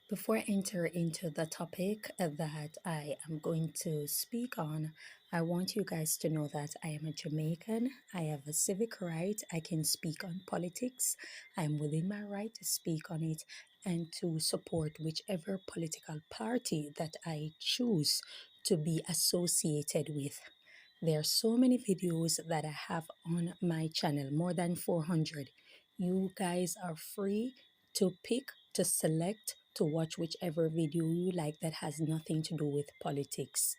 Before I enter into the topic that I am going to speak on, I want you guys to know that I am a Jamaican. I have a civic right. I can speak on politics. I'm within my right to speak on it and to support whichever political party that I choose to be associated with. There are so many videos that I have on my channel, more than 400. You guys are free to pick, to select, to watch whichever video you like that has nothing to do with politics.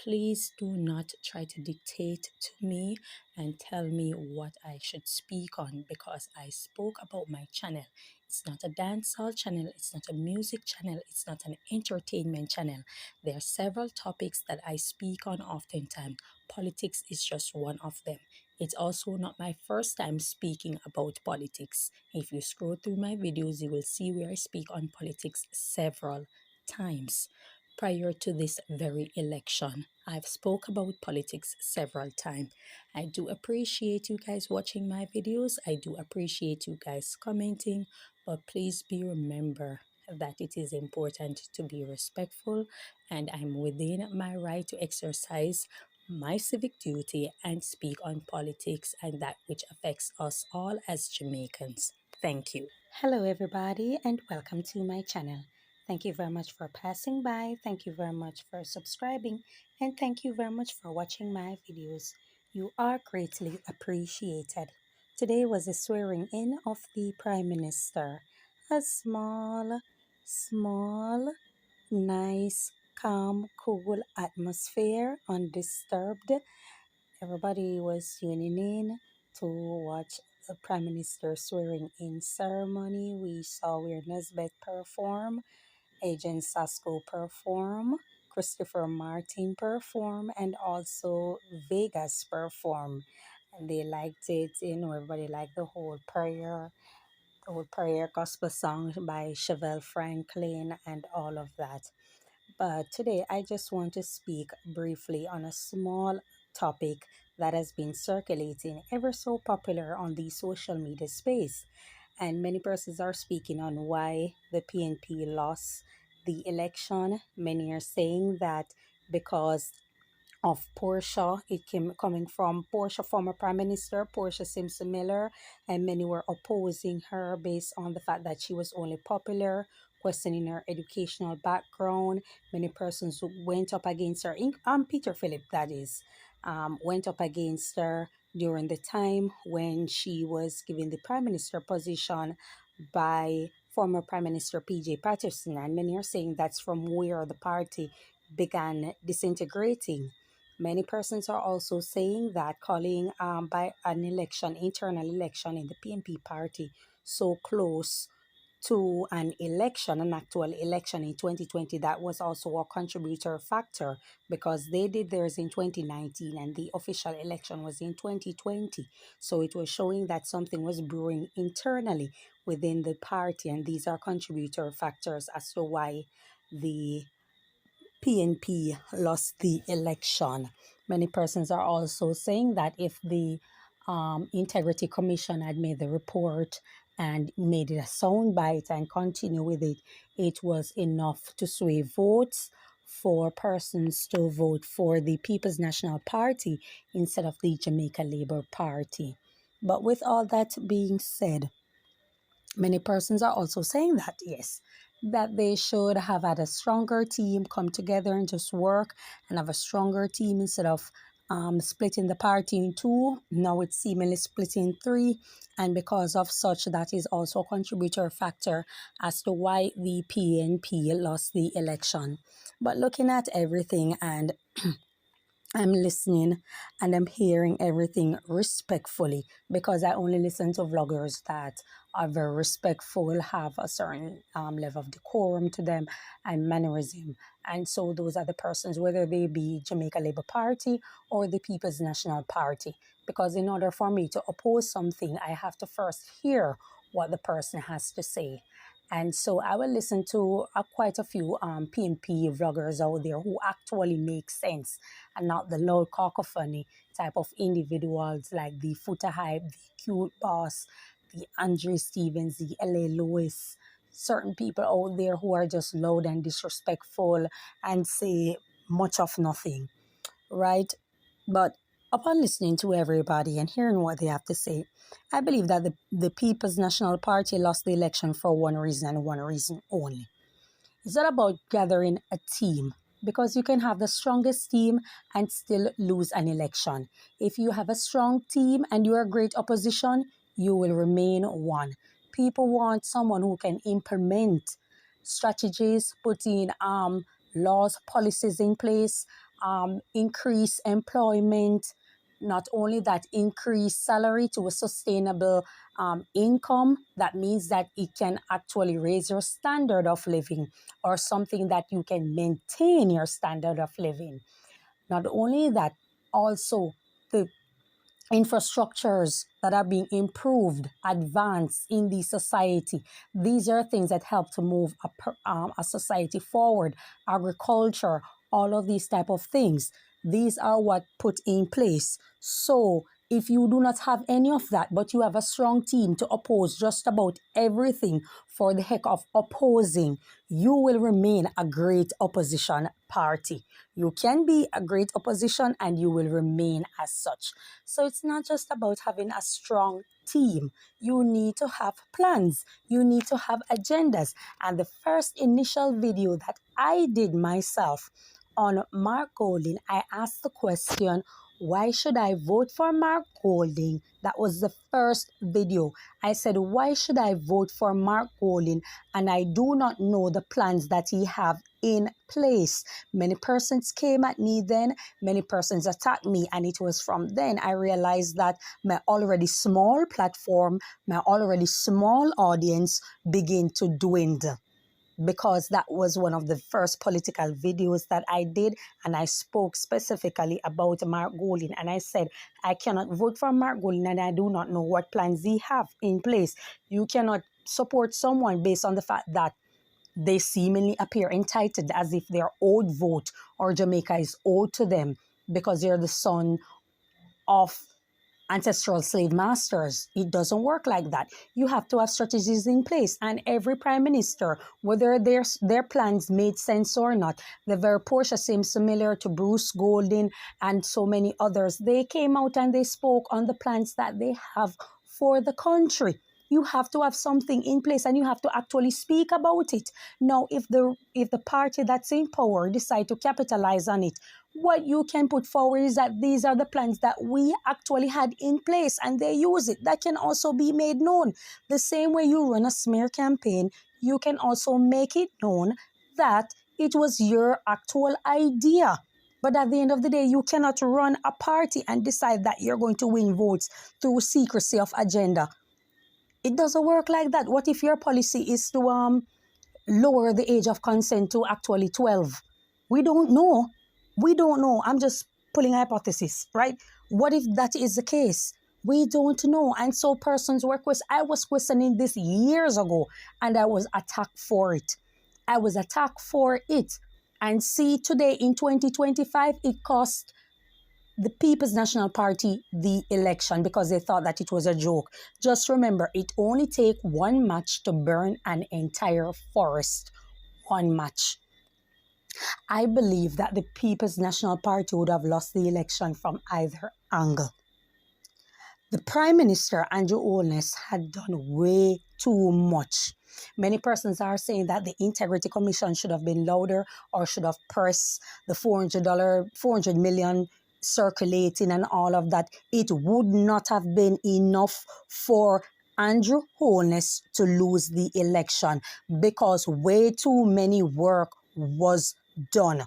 Please do not try to dictate to me and tell me what I should speak on because I spoke about my channel. It's not a dancehall channel, it's not a music channel, it's not an entertainment channel. There are several topics that I speak on oftentimes. Politics is just one of them. It's also not my first time speaking about politics. If you scroll through my videos, you will see where I speak on politics several times. Prior to this very election, I've spoke about politics several times. I do appreciate you guys watching my videos. I do appreciate you guys commenting, but please be remember that it is important to be respectful, and I'm within my right to exercise my civic duty and speak on politics and that which affects us all as Jamaicans. Thank you. Hello, everybody, and welcome to my channel. Thank you very much for passing by. Thank you very much for subscribing. And thank you very much for watching my videos. You are greatly appreciated. Today was the swearing in of the Prime Minister. A small, nice, calm, cool atmosphere, undisturbed. Everybody was tuning in to watch the Prime Minister swearing in ceremony. We saw where Nesbeth perform, Agent Sasko perform, Christopher Martin perform, and also Vegas perform. And they liked it, everybody liked the whole prayer gospel song by Chevelle Franklin and all of that. But today I just want to speak briefly on a small topic that has been circulating ever so popular on the social media space. And many persons are speaking on why the PNP lost the election. Many are saying that because of Portia. It came coming from Portia, former Prime Minister Portia Simpson Miller, and many were opposing her based on the fact that she was only popular, questioning her educational background. Many persons who went up against her, Peter Philip, that is, went up against her during the time when she was given the Prime Minister position by former Prime Minister PJ Patterson. And many are saying that's from where the party began disintegrating. Many persons are also saying that calling by an election, internal election in the PNP party, so close to an election, an actual election in 2020, that was also a contributor factor because they did theirs in 2019 and the official election was in 2020. So it was showing that something was brewing internally within the party, and these are contributor factors as to why the PNP lost the election. Many persons are also saying that if the Integrity Commission had made the report and made it a soundbite and continue with it, it was enough to sway votes for persons to vote for the People's National Party instead of the Jamaica Labour Party. But with all that being said, many persons are also saying that, yes, that they should have had a stronger team come together and just work and have a stronger team instead of splitting the party in two. Now it's seemingly split in three. And because of such, that is also a contributor factor as to why the PNP lost the election. But looking at everything, and I'm listening and I'm hearing everything respectfully because I only listen to vloggers that are very respectful, have a certain level of decorum to them and mannerism. And so those are the persons, whether they be Jamaica Labour Party or the People's National Party. Because in order for me to oppose something, I have to first hear what the person has to say. And so I will listen to quite a few PNP vloggers out there who actually make sense and not the loud cacophony type of individuals like the Footer Hype, the Cute Boss, the Andre Stevens, the LA Lewis, certain people out there who are just loud and disrespectful and say much of nothing, right? But upon listening to everybody and hearing what they have to say, I believe that the People's National Party lost the election for one reason and one reason only. It's not about gathering a team, because you can have the strongest team and still lose an election. If you have a strong team and you're a great opposition, you will remain one. People want someone who can implement strategies, put in laws, policies in place, increase employment, not only that, increase salary to a sustainable income. That means that it can actually raise your standard of living, or something that you can maintain your standard of living. Not only that, also the infrastructures that are being improved, advanced in the society. These are things that help to move a society forward. Agriculture, all of these type of things. These are what put in place. So if you do not have any of that, but you have a strong team to oppose just about everything for the heck of opposing, you will remain a great opposition party. You can be a great opposition and you will remain as such. So it's not just about having a strong team. You need to have plans. You need to have agendas. And the first initial video that I did myself on Mark Golding, I asked the question, why should I vote for Mark Golding? That was the first video. I said, why should I vote for Mark Golding? And I do not know the plans that he have in place. Many persons came at me then, many persons attacked me, and it was from then I realized that my already small platform, my already small audience begin to dwindle, because that was one of the first political videos that I did, and I spoke specifically about Mark Golding, and I said I cannot vote for Mark Golding and I do not know what plans he have in place. You cannot support someone based on the fact that they seemingly appear entitled, as if their old vote or Jamaica is owed to them because they're the son of ancestral slave masters. It doesn't work like that. You have to have strategies in place, and every prime minister, whether their plans made sense or not, the very Portia seems similar to Bruce Golding and so many others. They came out and they spoke on the plans that they have for the country. You have to have something in place and you have to actually speak about it. Now, if the party that's in power decide to capitalize on it, what you can put forward is that these are the plans that we actually had in place and they use it. That can also be made known. The same way you run a smear campaign, you can also make it known that it was your actual idea. But at the end of the day, you cannot run a party and decide that you're going to win votes through secrecy of agenda. It doesn't work like that. What if your policy is to lower the age of consent to actually 12? We don't know. We don't know. I'm just pulling a hypothesis, right? What if that is the case? We don't know. And so persons were I was questioning this years ago and I was attacked for it. I was attacked for it. And see, today in 2025, it cost the People's National Party the election because they thought that it was a joke. Just remember, it only takes one match to burn an entire forest. One match. I believe that the People's National Party would have lost the election from either angle. The Prime Minister, Andrew Holness, had done way too much. Many persons are saying that the Integrity Commission should have been louder or should have pressed the $400 million circulating and all of that. It would not have been enough for Andrew Holness to lose the election because way too many work was done.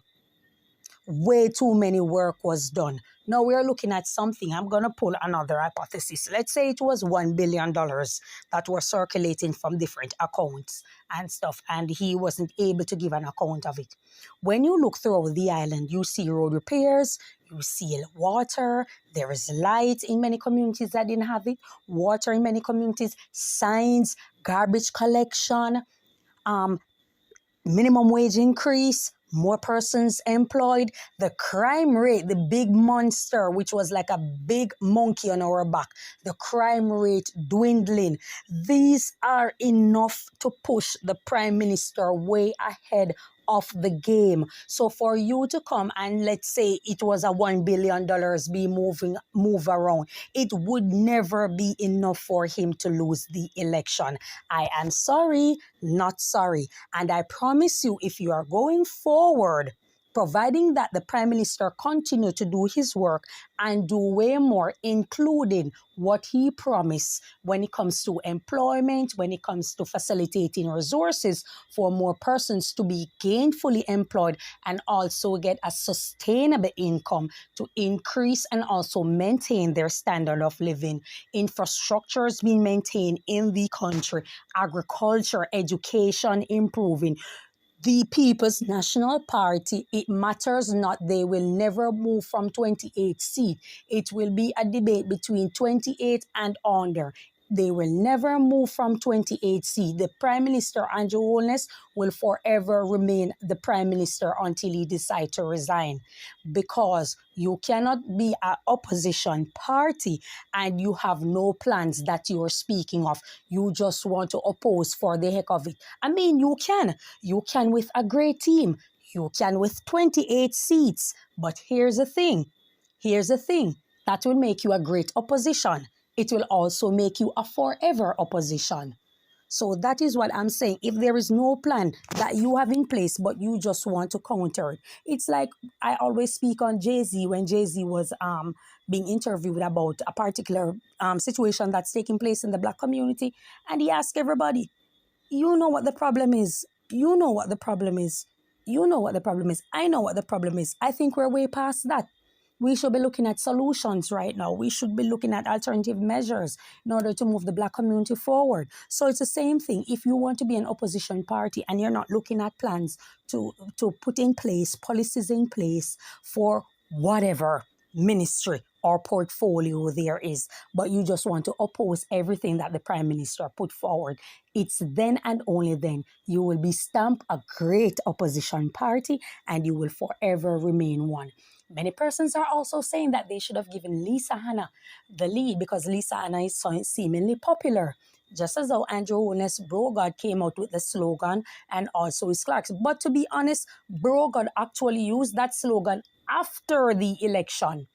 Way too many work was done. Now we're looking at something. I'm going to pull another hypothesis. Let's say it was $1 billion that were circulating from different accounts and stuff, and he wasn't able to give an account of it. When you look throughout the island, you see road repairs, you see water, there is light in many communities that didn't have it, water in many communities, signs, garbage collection, minimum wage increase, more persons employed, the crime rate, the big monster, which was like a big monkey on our back, the crime rate dwindling. These are enough to push the Prime Minister way ahead of the game. So for you to come and let's say it was a $1 billion be move around, it would never be enough for him to lose the election. I am sorry, not sorry. And I promise you, if you are going forward, providing that the Prime Minister continue to do his work and do way more, including what he promised when it comes to employment, when it comes to facilitating resources for more persons to be gainfully employed and also get a sustainable income to increase and also maintain their standard of living. Infrastructure is being maintained in the country, agriculture, education improving. The People's National Party, it matters not. They will never move from 28 seats. It will be a debate between 28 and under. They will never move from 28 seats. The Prime Minister, Andrew Holness, will forever remain the Prime Minister until he decides to resign. Because you cannot be an opposition party and you have no plans that you are speaking of. You just want to oppose for the heck of it. I mean, you can. You can with a great team. You can with 28 seats. But here's the thing. Here's the thing. That will make you a great opposition. It will also make you a forever opposition. So that is what I'm saying. If there is no plan that you have in place, but you just want to counter it, it's like I always speak on Jay-Z when Jay-Z was being interviewed about a particular situation that's taking place in the Black community. And he asked everybody, you know what the problem is. You know what the problem is. You know what the problem is. I know what the problem is. I think we're way past that. We should be looking at solutions right now. We should be looking at alternative measures in order to move the Black community forward. So it's the same thing. If you want to be an opposition party and you're not looking at plans to put in place, policies in place for whatever ministry or portfolio there is, but you just want to oppose everything that the Prime Minister put forward, it's then and only then you will be stamped a great opposition party and you will forever remain one. Many persons are also saying that they should have given Lisa Hanna the lead because Lisa Hanna is so seemingly popular. Just as though Andrew Holness Brogard came out with the slogan and also his clerks. But to be honest, Brogard actually used that slogan after the election.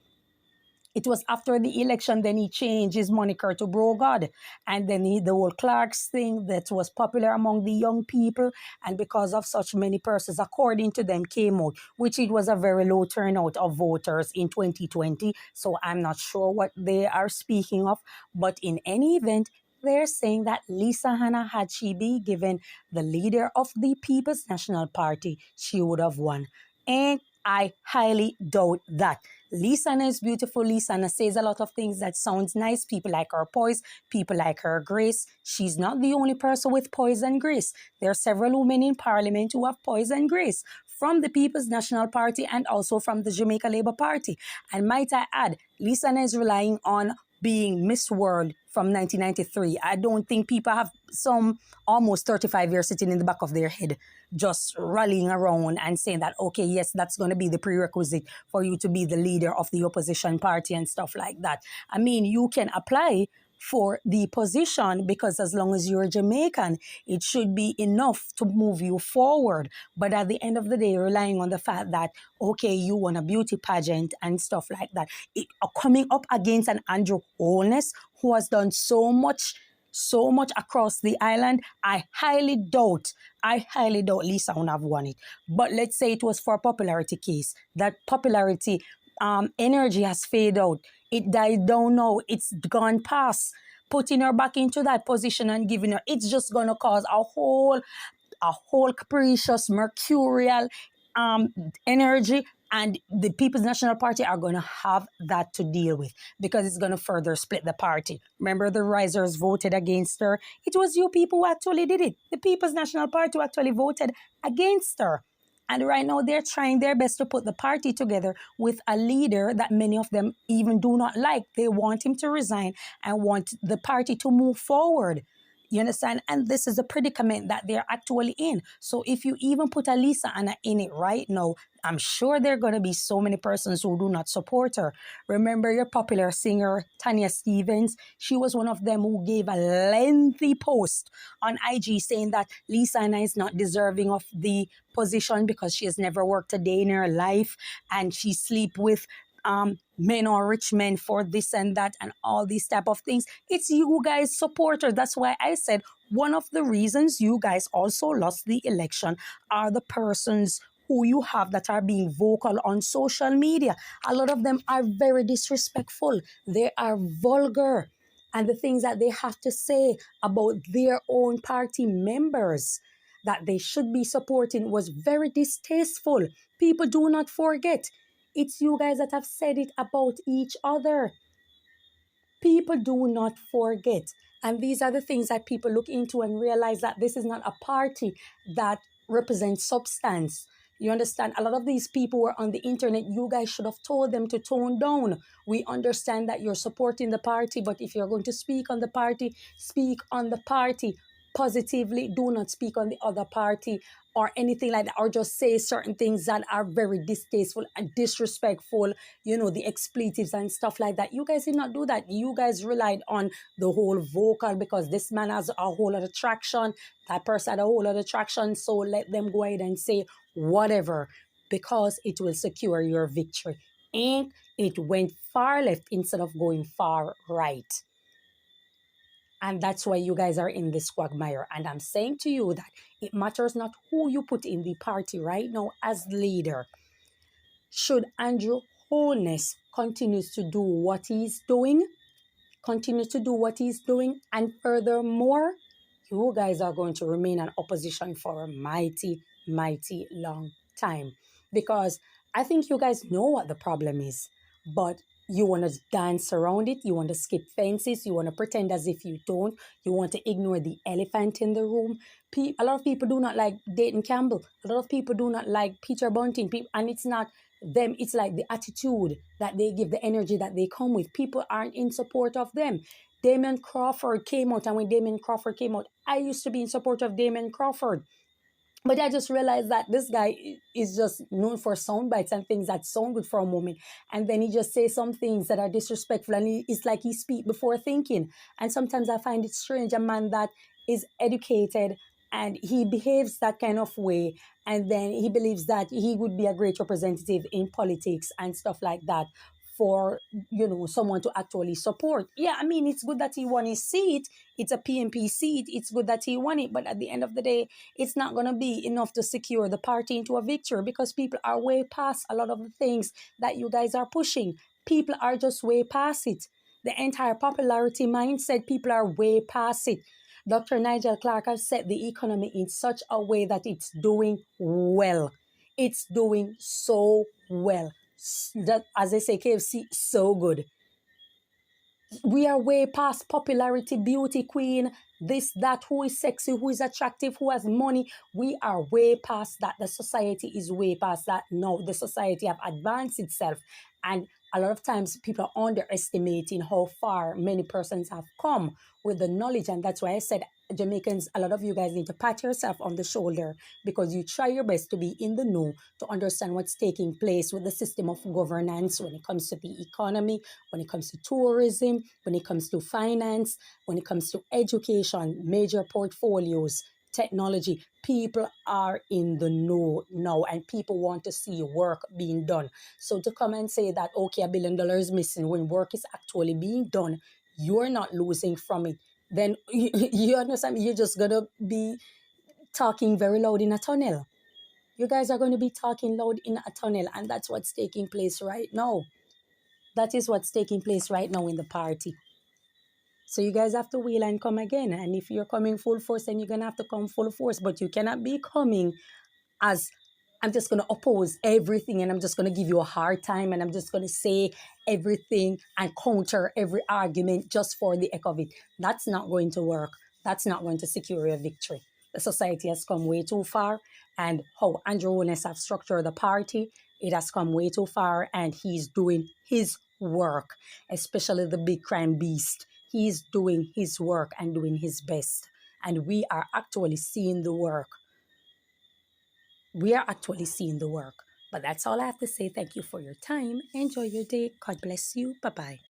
It was after the election, then he changed his moniker to Brogard. And then the whole Clarks thing that was popular among the young people. And because of such many persons, according to them, came out, which it was a very low turnout of voters in 2020. So I'm not sure what they are speaking of. But in any event, they're saying that Lisa Hanna, had she been given the leader of the People's National Party, she would have won. And I highly doubt that. Lisa Hanna is beautiful. Lisa Hanna says a lot of things that sounds nice. People like her poise. People like her grace. She's not the only person with poise and grace. There are several women in Parliament who have poise and grace from the People's National Party and also from the Jamaica Labour Party. And might I add, Lisa Hanna is relying on being Miss World from 1993. I don't think people have some almost 35 years sitting in the back of their head just rallying around and saying that, okay, yes, that's going to be the prerequisite for you to be the leader of the opposition party and stuff like that. I mean, you can apply for the position because as long as you're Jamaican, it should be enough to move you forward. But at the end of the day, relying on the fact that, okay, you won a beauty pageant and stuff like that, coming up against an Andrew Holness who has done so much across the island, I highly doubt Lisa would have won it. But let's say it was for a popularity case. That popularity energy has faded out. It died down now. It's gone past. Putting her back into that position and giving her, it's just going to cause a whole capricious, mercurial energy. And the People's National Party are going to have that to deal with because it's going to further split the party. Remember, the risers voted against her. It was you people who actually did it. The People's National Party who actually voted against her. And right now, they're trying their best to put the party together with a leader that many of them even do not like. They want him to resign and want the party to move forward. You understand? And this is a predicament that they're actually in. So if you even put a Lisa Anna in it right now, I'm sure there are going to be so many persons who do not support her. Remember your popular singer, Tanya Stevens? She was one of them who gave a lengthy post on IG saying that Lisa Anna is not deserving of the position because she has never worked a day in her life and she sleep with men or rich men for this and that and all these type of things. It's you guys supporters. That's why I said one of the reasons you guys also lost the election are the persons who you have that are being vocal on social media. A lot of them are very disrespectful. They are vulgar. And the things that they have to say about their own party members that they should be supporting was very distasteful. People do not forget. It's you guys that have said it about each other. People do not forget. And these are the things that people look into and realize that this is not a party that represents substance. You understand? A lot of these people were on the internet. You guys should have told them to tone down. We understand that you're supporting the party, but if you're going to speak on the party, speak on the party positively. Do not speak on the other party or anything like that, or just say certain things that are very distasteful and disrespectful, the expletives and stuff like that. You guys did not do that. You guys relied on the whole vocal because this man has a whole lot of traction, that person had a whole lot of traction, so let them go ahead and say whatever because it will secure your victory. And it went far left instead of going far right. And that's why you guys are in this quagmire. And I'm saying to you that it matters not who you put in the party right now as leader. Should Andrew Holness continues to do what he's doing, and furthermore, you guys are going to remain in opposition for a mighty, mighty long time. Because I think you guys know what the problem is, but you want to dance around it, you want to skip fences, you want to pretend as if you don't, you want to ignore the elephant in the room. A lot of people do not like Dayton Campbell. A lot of people do not like Peter Bunting. And it's not them, it's like the attitude that they give, the energy that they come with. People aren't in support of them. Damon Crawford came out, and when Damon Crawford came out, I used to be in support of Damon Crawford. But I just realized that this guy is just known for sound bites and things that sound good for a moment. And then he just says some things that are disrespectful, and it's like he speaks before thinking. And sometimes I find it strange, a man that is educated and he behaves that kind of way, and then he believes that he would be a great representative in politics and stuff like that for someone to actually support. Yeah, I mean, it's good that he won his seat. It's a PNP seat. It's good that he won it, but at the end of the day, it's not going to be enough to secure the party into a victory because people are way past a lot of the things that you guys are pushing. People are just way past it. The entire popularity mindset, people are way past it. Dr. Nigel Clark has set the economy in such a way that it's doing well. It's doing so well. That, as they say, KFC, so good. We are way past popularity, beauty queen, this, that, who is sexy, who is attractive, who has money. We are way past that. The society is way past that. No, the society have advanced itself. And a lot of times people are underestimating how far many persons have come with the knowledge. And that's why I said, Jamaicans, a lot of you guys need to pat yourself on the shoulder because you try your best to be in the know, to understand what's taking place with the system of governance when it comes to the economy, when it comes to tourism, when it comes to finance, when it comes to education, major portfolios, technology. People are in the know now and people want to see work being done. So to come and say that, okay, $1 billion is missing when work is actually being done, you're not losing from it. Then you understand, you're just going to be talking very loud in a tunnel. You guys are going to be talking loud in a tunnel, and that's what's taking place right now. That is what's taking place right now in the party. So you guys have to wheel and come again. And if you're coming full force, then you're going to have to come full force. But you cannot be coming as, I'm just going to oppose everything and I'm just going to give you a hard time and I'm just going to say everything and counter every argument just for the heck of it. That's not going to work. That's not going to secure your victory. The society has come way too far, and how Andrew Holness have structured the party, it has come way too far, and he's doing his work, especially the big crime beast. He's doing his work and doing his best. and we are actually seeing the work. We are actually seeing the work. But that's all I have to say. Thank you for your time. Enjoy your day. God bless you. Bye bye.